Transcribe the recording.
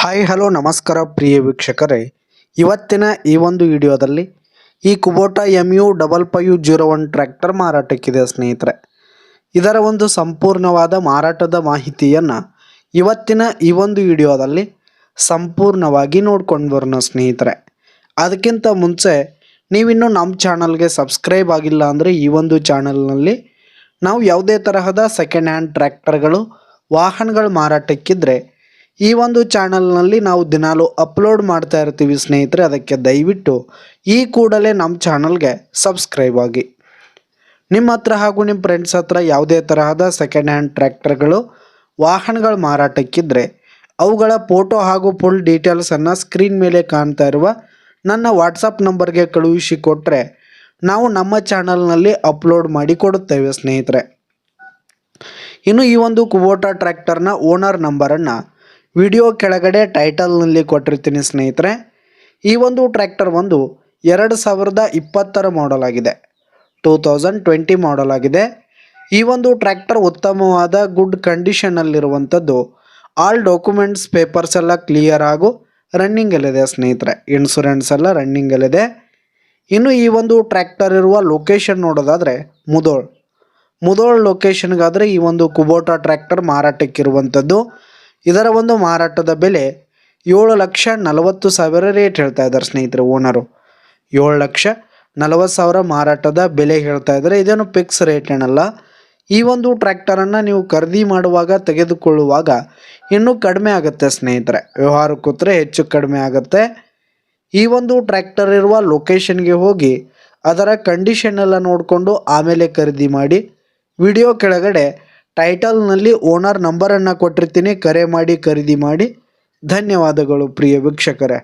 Hi hello ನಮಸ್ಕಾರ ಪ್ರಿಯ ವೀಕ್ಷಕರೇ, ಇವತ್ತಿನ ಈ ಒಂದು ವಿಡಿಯೋದಲ್ಲಿ ಈ ಕುಬೋಟಾ MU5501 ಟ್ರ್ಯಾಕ್ಟರ್ ಮಾರಾಟಕ್ಕಿದೆ ಸ್ನೇಹಿತರೆ. ಇದರ ಒಂದು ಸಂಪೂರ್ಣವಾದ ಮಾರಾಟದ ಮಾಹಿತಿಯನ್ನು ಇವತ್ತಿನ ಈ ಒಂದು ವಿಡಿಯೋದಲ್ಲಿ ಸಂಪೂರ್ಣವಾಗಿ ನೋಡ್ಕೊಂಡು ಬರೋಣ ಸ್ನೇಹಿತರೆ. ಅದಕ್ಕಿಂತ ಮುಂಚೆ ನೀವಿನ್ನೂ ನಮ್ಮ ಚಾನಲ್ಗೆ ಸಬ್ಸ್ಕ್ರೈಬ್ ಆಗಿಲ್ಲ ಅಂದರೆ ಈ ಒಂದು ಚಾನಲ್ನಲ್ಲಿ ನಾವು ಯಾವುದೇ ತರಹದ ಸೆಕೆಂಡ್ ಹ್ಯಾಂಡ್ ಟ್ರ್ಯಾಕ್ಟರ್ಗಳು ವಾಹನಗಳು ಮಾರಾಟಕ್ಕಿದ್ರೆ ಈ ಒಂದು ಚಾನಲ್ನಲ್ಲಿ ನಾವು ದಿನಾಲು ಅಪ್ಲೋಡ್ ಮಾಡ್ತಾ ಇರ್ತೀವಿ ಸ್ನೇಹಿತರೆ. ಅದಕ್ಕೆ ದಯವಿಟ್ಟು ಈ ಕೂಡಲೇ ನಮ್ಮ ಚಾನಲ್ಗೆ ಸಬ್ಸ್ಕ್ರೈಬ್ ಆಗಿ. ನಿಮ್ಮ ಹತ್ರ ಹಾಗೂ ನಿಮ್ಮ ಫ್ರೆಂಡ್ಸ್ ಹತ್ರ ಯಾವುದೇ ತರಹದ ಸೆಕೆಂಡ್ ಹ್ಯಾಂಡ್ ಟ್ರ್ಯಾಕ್ಟರ್ಗಳು ವಾಹನಗಳು ಮಾರಾಟಕ್ಕಿದ್ರೆ ಅವುಗಳ ಫೋಟೋ ಹಾಗೂ ಫುಲ್ ಡೀಟೇಲ್ಸನ್ನು ಸ್ಕ್ರೀನ್ ಮೇಲೆ ಕಾಣ್ತಾ ಇರುವ ನನ್ನ ವಾಟ್ಸಪ್ ನಂಬರ್ಗೆ ಕಳುಹಿಸಿ ಕೊಟ್ಟರೆ ನಾವು ನಮ್ಮ ಚಾನಲ್ನಲ್ಲಿ ಅಪ್ಲೋಡ್ ಮಾಡಿ ಕೊಡುತ್ತೇವೆ ಸ್ನೇಹಿತರೆ. ಇನ್ನು ಈ ಒಂದು ಕುಬೋಟಾ ಟ್ರ್ಯಾಕ್ಟರ್ನ ಓನರ್ ನಂಬರನ್ನು ವಿಡಿಯೋ ಕೆಳಗಡೆ ಟೈಟಲ್ನಲ್ಲಿ ಕೊಟ್ಟಿರ್ತೀನಿ ಸ್ನೇಹಿತರೆ. ಈ ಒಂದು ಟ್ರ್ಯಾಕ್ಟರ್ ಒಂದು 2020 ಮಾಡೆಲ್ ಆಗಿದೆ, 2020 ಮಾಡೆಲ್ ಆಗಿದೆ. ಈ ಒಂದು ಟ್ರ್ಯಾಕ್ಟರ್ ಉತ್ತಮವಾದ ಗುಡ್ ಕಂಡೀಷನಲ್ಲಿರುವಂಥದ್ದು. ಆಲ್ ಡಾಕ್ಯುಮೆಂಟ್ಸ್ ಪೇಪರ್ಸ್ ಎಲ್ಲ ಕ್ಲಿಯರ್ ಹಾಗೂ ರನ್ನಿಂಗಲ್ಲಿದೆ ಸ್ನೇಹಿತರೆ. ಇನ್ಶೂರೆನ್ಸ್ ಎಲ್ಲ ರನ್ನಿಂಗಲ್ಲಿದೆ. ಇನ್ನು ಈ ಒಂದು ಟ್ರ್ಯಾಕ್ಟರ್ ಇರುವ ಲೊಕೇಶನ್ ನೋಡೋದಾದರೆ ಮುದೋಳ್ ಲೊಕೇಶನ್ಗಾದರೆ ಈ ಒಂದು ಕುಬೋಟಾ ಟ್ರ್ಯಾಕ್ಟರ್ ಮಾರಾಟಕ್ಕಿರುವಂಥದ್ದು. ಇದರ ಒಂದು ಮಾರಾಟದ ಬೆಲೆ 7,40,000 ರೇಟ್ ಹೇಳ್ತಾ ಇದ್ದಾರೆ ಸ್ನೇಹಿತರೆ. ಓನರು 7,40,000 ಮಾರಾಟದ ಬೆಲೆ ಹೇಳ್ತಾ ಇದ್ದಾರೆ. ಇದೇನು ಫಿಕ್ಸ್ ರೇಟ್ ಏನಲ್ಲ. ಈ ಒಂದು ಟ್ರ್ಯಾಕ್ಟರನ್ನು ನೀವು ಖರೀದಿ ಮಾಡುವಾಗ ತೆಗೆದುಕೊಳ್ಳುವಾಗ ಇನ್ನೂ ಕಡಿಮೆ ಆಗುತ್ತೆ ಸ್ನೇಹಿತರೆ. ವ್ಯವಹಾರ ಕೂತ್ರೆ ಹೆಚ್ಚು ಕಡಿಮೆ ಆಗುತ್ತೆ. ಈ ಒಂದು ಟ್ರ್ಯಾಕ್ಟರ್ ಇರುವ ಲೊಕೇಶನ್ಗೆ ಹೋಗಿ ಅದರ ಕಂಡೀಷನ್ ಎಲ್ಲ ನೋಡಿಕೊಂಡು ಆಮೇಲೆ ಖರೀದಿ ಮಾಡಿ. ವಿಡಿಯೋ ಕೆಳಗಡೆ ಟೈಟಲ್ನಲ್ಲಿ ಓನರ್ ನಂಬರನ್ನು ಕೊಟ್ಟಿರ್ತೀನಿ, ಕರೆ ಮಾಡಿ ಖರೀದಿ ಮಾಡಿ. ಧನ್ಯವಾದಗಳು ಪ್ರಿಯ ವೀಕ್ಷಕರೇ.